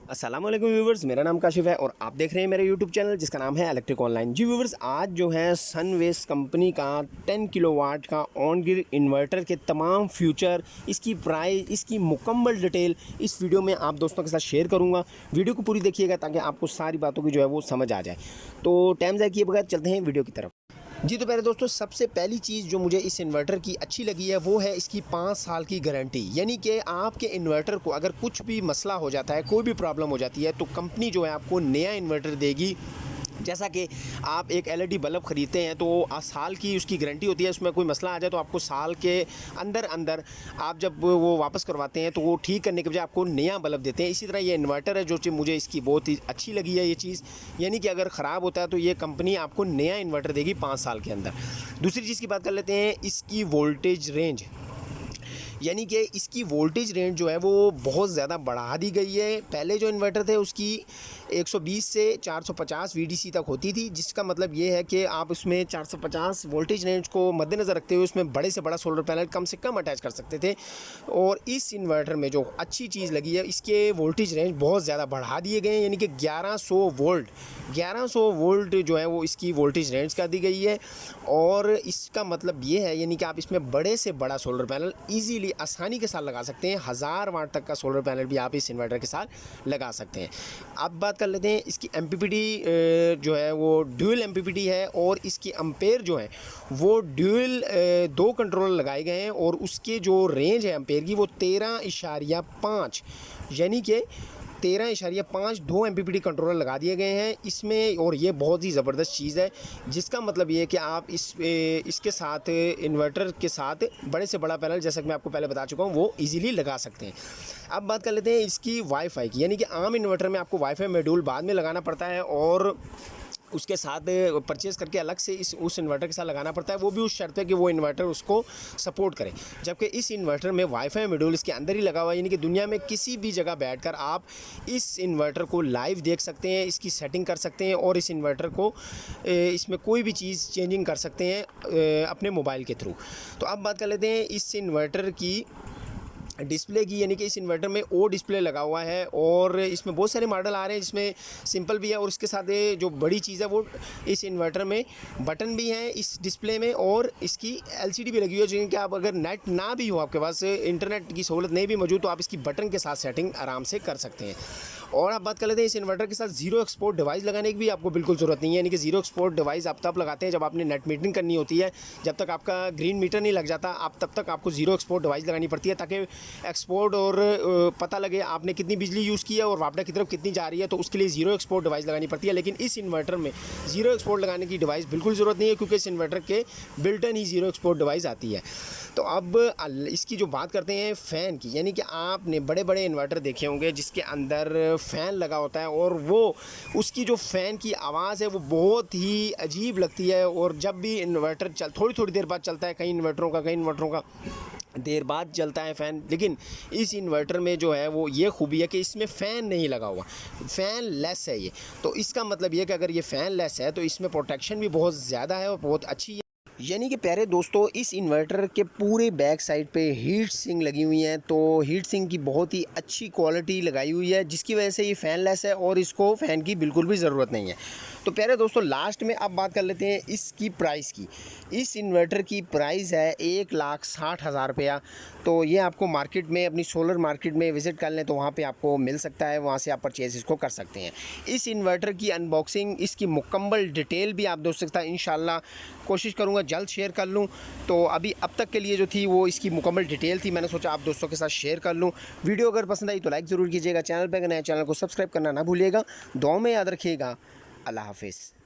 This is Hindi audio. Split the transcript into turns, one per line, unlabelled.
अस्सलामुअलैकुम व्यूवर्स, मेरा नाम काशिफ है और आप देख रहे हैं मेरे यूट्यूब चैनल जिसका नाम है इलेक्ट्रिक ऑनलाइन। जी व्यूवर्स, आज जो है सनवेस्ट कंपनी का 10 किलोवाट का ऑन ग्रिड इन्वर्टर के तमाम फ्यूचर, इसकी प्राइस, इसकी मुकम्मल डिटेल इस वीडियो में आप दोस्तों के साथ शेयर करूंगा। वीडियो को पूरी देखिएगा ताकि आपको सारी बातों की जो है वो समझ आ जाए। तो टाइम ज़ाया किए बगैर चलते हैं वीडियो की तरफ। जी तो पहले दोस्तों, सबसे पहली चीज़ जो मुझे इस इन्वर्टर की अच्छी लगी है वो है इसकी 5 साल की गारंटी। यानी कि आपके इन्वर्टर को अगर कुछ भी मसला हो जाता है, कोई भी प्रॉब्लम हो जाती है, तो कंपनी जो है आपको नया इन्वर्टर देगी। जैसा कि आप एक एलईडी बल्ब ख़रीदते हैं तो साल की उसकी गारंटी होती है, उसमें कोई मसला आ जाए तो आपको साल के अंदर अंदर आप जब वो वापस करवाते हैं तो वो ठीक करने के बजाय आपको नया बल्ब देते हैं। इसी तरह ये इन्वर्टर है जो चीज़ मुझे इसकी बहुत ही अच्छी लगी है ये चीज़, यानी कि अगर ख़राब होता है तो ये कंपनी आपको नया इन्वर्टर देगी 5 साल के अंदर। दूसरी चीज़ की बात कर लेते हैं, इसकी वोल्टेज रेंज, यानी कि इसकी वोल्टेज रेंज जो है वो बहुत ज़्यादा बढ़ा दी गई है। पहले जो इन्वर्टर थे उसकी 120 से 450 वीडीसी तक होती थी, जिसका मतलब ये है कि आप उसमें 450 वोल्टेज रेंज को मद्देनज़र रखते हुए उसमें बड़े से बड़ा सोलर पैनल कम से कम अटैच कर सकते थे। और इस इन्वर्टर में जो अच्छी चीज़ लगी है, इसके वोल्टेज रेंज बहुत ज़्यादा बढ़ा दिए गए हैं, यानी कि 1100 वोल्ट जो है वो इसकी वोल्टेज रेंज कर दी गई है। और इसका मतलब ये है, यानी कि आप इसमें बड़े से बड़ा सोलर पैनल ईजीली आसानी के साथ लगा सकते हैं। 1000 वाट तक का सोलर पैनल भी आप इस इन्वर्टर के साथ लगा सकते हैं। अब बात कर लेते हैं इसकी एमपीपीटी जो है वो ड्यूल एमपीपीटी है, और इसकी एम्पेयर जो है वो ड्यूल 2 कंट्रोलर लगाए गए हैं, और उसके जो रेंज है एम्पेयर की वो 13.5, यानी कि 13.5 2 एमपीपीटी कंट्रोलर लगा दिए गए हैं इसमें। और ये बहुत ही ज़बरदस्त चीज़ है, जिसका मतलब ये है कि आप इसके साथ इन्वर्टर के साथ बड़े से बड़ा पैनल, जैसा कि मैं आपको पहले बता चुका हूँ, वो इजीली लगा सकते हैं। अब बात कर लेते हैं इसकी वाईफाई की, यानी कि आम इन्वर्टर में आपको वाईफाई मॉड्यूल बाद में लगाना पड़ता है और उसके साथ परचेज़ करके अलग से उस इन्वर्टर के साथ लगाना पड़ता है, वो भी उस शर्त पे कि वो इन्वर्टर उसको सपोर्ट करे। जबकि इस इन्वर्टर में वाईफाई मॉड्यूल इसके अंदर ही लगा हुआ है, यानी कि दुनिया में किसी भी जगह बैठकर आप इस इन्वर्टर को लाइव देख सकते हैं, इसकी सेटिंग कर सकते हैं, और इस इन्वर्टर को इसमें कोई भी चीज़ चेंजिंग कर सकते हैं अपने मोबाइल के थ्रू। तो अब बात कर लेते हैं इस इन्वर्टर की डिस्प्ले की, यानी कि इस इन्वर्टर में ओ डिस्प्ले लगा हुआ है, और इसमें बहुत सारे मॉडल आ रहे हैं जिसमें सिंपल भी है, और इसके साथ जो बड़ी चीज़ है वो इस इन्वर्टर में बटन भी हैं इस डिस्प्ले में, और इसकी एलसीडी भी लगी हुई है, जिनके कि आप अगर नेट ना भी हो, आपके पास इंटरनेट की सहूलत नहीं भी मौजूद, तो आप इसकी बटन के साथ सेटिंग आराम से कर सकते हैं। और आप बात कर लेते हैं इस इन्वर्टर के साथ जीरो एक्सपोर्ट डिवाइस लगाने की भी आपको बिल्कुल ज़रूरत नहीं है, यानी कि जीरो एक्सपोर्ट डिवाइस आप तब लगाते हैं जब आपने नेट मीटरिंग करनी होती है। जब तक आपका ग्रीन मीटर नहीं लग जाता, आप तब तक आपको जीरो एक्सपोर्ट डिवाइस लगानी पड़ती है, ताकि एक्सपोर्ट और पता लगे आपने कितनी बिजली यूज़ की है और वापडा की तरफ कितनी जा रही है, तो उसके लिए जीरो एक्सपोर्ट डिवाइस लगानी पड़ती है। लेकिन इस इन्वर्टर में जीरो एक्सपोर्ट लगाने की डिवाइस बिल्कुल ज़रूरत नहीं है, क्योंकि इस इन्वर्टर के built in he zero export device आती है। तो अब इसकी जो बात करते हैं फ़ैन की, यानी कि आपने बड़े बड़े इन्वर्टर देखे होंगे जिसके अंदर फ़ैन लगा होता है, और वो उसकी जो फ़ैन की आवाज़ है वो बहुत ही अजीब लगती है। और जब भी इन्वर्टर थोड़ी देर बाद चलता है, कई इन्वर्टरों का देर बाद चलता है फ़ैन, लेकिन इस इन्वर्टर में जो है वो ये खूबी है कि इसमें फ़ैन नहीं लगा हुआ, फ़ैन लेस है ये। तो इसका मतलब ये कि अगर ये फ़ैन लेस है तो इसमें प्रोटेक्शन भी बहुत ज़्यादा है और बहुत अच्छी है। यानी कि प्यारे दोस्तों, इस इन्वर्टर के पूरे बैक साइड पे हीट सिंक लगी हुई हैं, तो हीट सिंक की बहुत ही अच्छी क्वालिटी लगाई हुई है, जिसकी वजह से ये फ़ैन लेस है और इसको फ़ैन की बिल्कुल भी ज़रूरत नहीं है। तो प्यारे दोस्तों, लास्ट में अब बात कर लेते हैं इसकी प्राइस की। इस इन्वर्टर की प्राइस है 1,60,000 रुपया। तो ये आपको मार्केट में, अपनी सोलर मार्केट में विज़िट कर लें तो वहाँ पे आपको मिल सकता है, वहाँ से आप परचेज़ इसको कर सकते हैं। इस इन्वर्टर की अनबॉक्सिंग, इसकी मुकम्मल डिटेल भी आप दोस्त सकता है, इंशाल्लाह कोशिश करूँगा जल्द शेयर कर लूँ। तो अभी अब तक के लिए जो थी वो इसकी मुकम्मल डिटेल थी, मैंने सोचा आप दोस्तों के साथ शेयर कर लूँ। वीडियो अगर पसंद आई तो लाइक ज़रूर कीजिएगा, चैनल पर अगर नया चैनल को सब्सक्राइब करना ना भूलिएगा। दुआ में याद रखिएगा। अल्लाह हाफ़िज़।